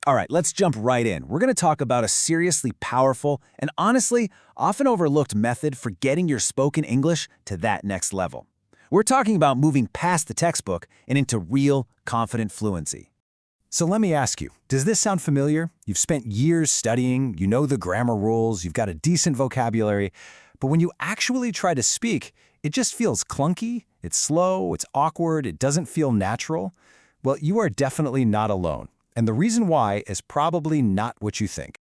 All right, let's jump right in. We're going to talk about a seriously powerful and honestly, often overlooked method for getting your spoken English to that next level. We're talking about moving past the textbook and into real, confident fluency. So let me ask you, does this sound familiar? You've spent years studying, you know the grammar rules, you've got a decent vocabulary, but when you actually try to speak, it just feels clunky, it's slow, it's awkward, it doesn't feel natural. Well, you are definitely not alone. And the reason why is probably not what you think.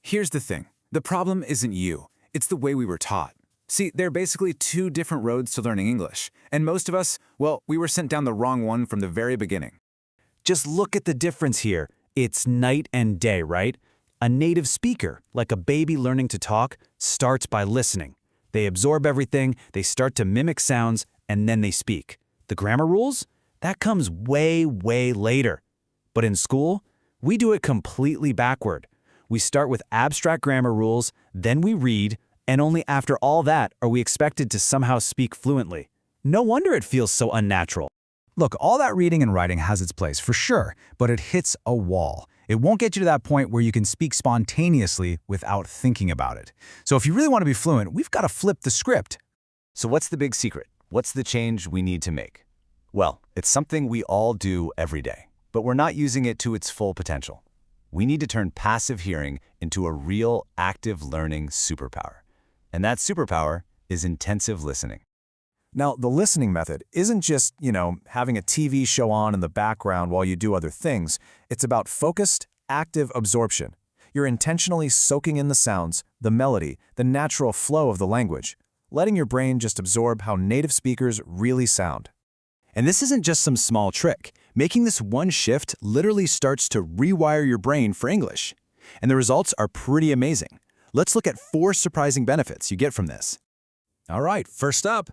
Here's the thing. The problem isn't you. It's the way we were taught. See, there are basically two different roads to learning English. And most of us, well, we were sent down the wrong one from the very beginning. Just look at the difference here. It's night and day, right? A native speaker, like a baby learning to talk, starts by listening. They absorb everything, they start to mimic sounds, and then they speak. The grammar rules? That comes way, way later. But in school, we do it completely backward. We start with abstract grammar rules, then we read, and only after all that are we expected to somehow speak fluently. No wonder it feels so unnatural. Look, all that reading and writing has its place, for sure, but it hits a wall. It won't get you to that point where you can speak spontaneously without thinking about it. So if you really want to be fluent, we've got to flip the script. So what's the big secret? What's the change we need to make? Well, it's something we all do every day, but we're not using it to its full potential. We need to turn passive hearing into a real active learning superpower. And that superpower is intensive listening. Now, the listening method isn't just, having a TV show on in the background while you do other things. It's about focused, active absorption. You're intentionally soaking in the sounds, the melody, the natural flow of the language, letting your brain just absorb how native speakers really sound. And this isn't just some small trick. Making this one shift literally starts to rewire your brain for English. And the results are pretty amazing. Let's look at 4 surprising benefits you get from this. All right, first up.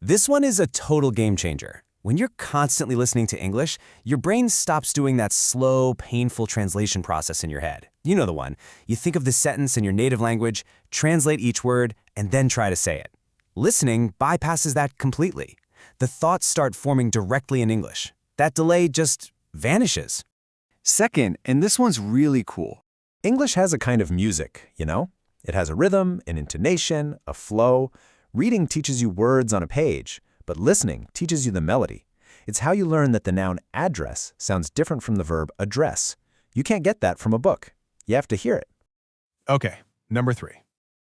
This one is a total game changer. When you're constantly listening to English, your brain stops doing that slow, painful translation process in your head. You know the one. You think of the sentence in your native language, translate each word, and then try to say it. Listening bypasses that completely. The thoughts start forming directly in English. That delay just vanishes. Second, and this one's really cool, English has a kind of music, It has a rhythm, an intonation, a flow. Reading teaches you words on a page, but listening teaches you the melody. It's how you learn that the noun address sounds different from the verb address. You can't get that from a book. You have to hear it. Okay, number 3.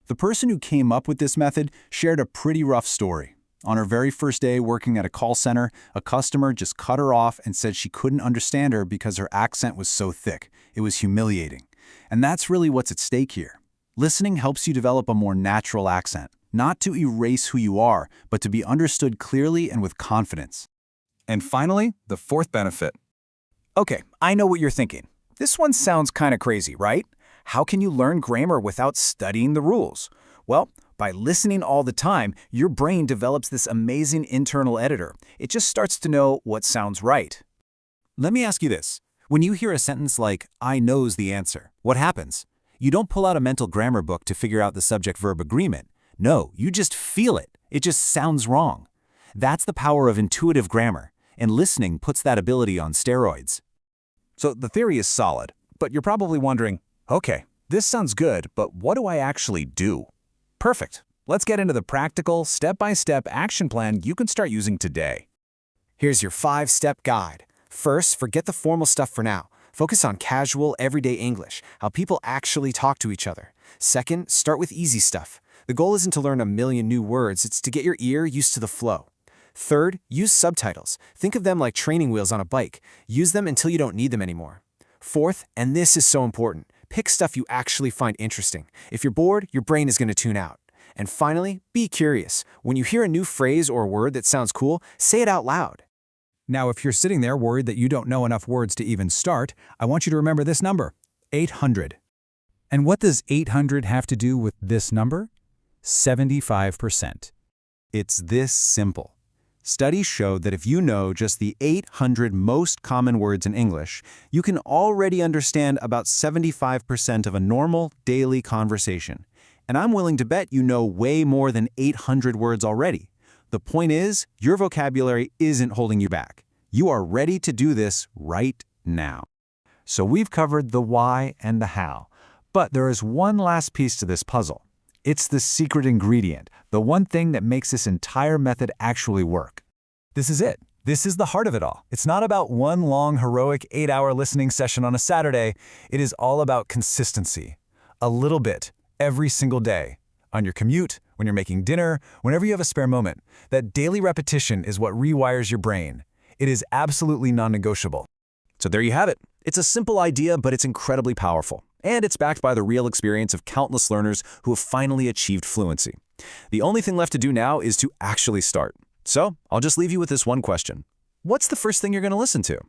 The person who came up with this method shared a pretty rough story. On her very first day working at a call center, a customer just cut her off and said she couldn't understand her because her accent was so thick. It was humiliating. And that's really what's at stake here. Listening helps you develop a more natural accent, not to erase who you are, but to be understood clearly and with confidence. And finally, the 4th benefit. Okay, I know what you're thinking. This one sounds kind of crazy, right? How can you learn grammar without studying the rules? Well, by listening all the time, your brain develops this amazing internal editor. It just starts to know what sounds right. Let me ask you this. When you hear a sentence like, "I knows the answer," what happens? You don't pull out a mental grammar book to figure out the subject-verb agreement. No, you just feel it. It just sounds wrong. That's the power of intuitive grammar, and listening puts that ability on steroids. So the theory is solid, but you're probably wondering, okay, this sounds good, but what do I actually do? Perfect. Let's get into the practical, step-by-step action plan you can start using today. Here's your 5-step guide. First, forget the formal stuff for now. Focus on casual, everyday English, how people actually talk to each other. Second, start with easy stuff. The goal isn't to learn a million new words, it's to get your ear used to the flow. Third, use subtitles. Think of them like training wheels on a bike. Use them until you don't need them anymore. Fourth, and this is so important, pick stuff you actually find interesting. If you're bored, your brain is going to tune out. And finally, be curious. When you hear a new phrase or word that sounds cool, say it out loud. Now, if you're sitting there worried that you don't know enough words to even start, I want you to remember this number, 800. And what does 800 have to do with this number? 75%. It's this simple. Studies show that if you know just the 800 most common words in English, you can already understand about 75% of a normal daily conversation. And I'm willing to bet you know way more than 800 words already. The point is, your vocabulary isn't holding you back. You are ready to do this right now. So we've covered the why and the how. But there is one last piece to this puzzle. It's the secret ingredient, the one thing that makes this entire method actually work. This is it. This is the heart of it all. It's not about one long, heroic 8-hour listening session on a Saturday. It is all about consistency. A little bit, every single day. On your commute, when you're making dinner, whenever you have a spare moment. That daily repetition is what rewires your brain. It is absolutely non-negotiable. So there you have it. It's a simple idea, but it's incredibly powerful. And it's backed by the real experience of countless learners who have finally achieved fluency. The only thing left to do now is to actually start. So I'll just leave you with this one question. What's the first thing you're going to listen to?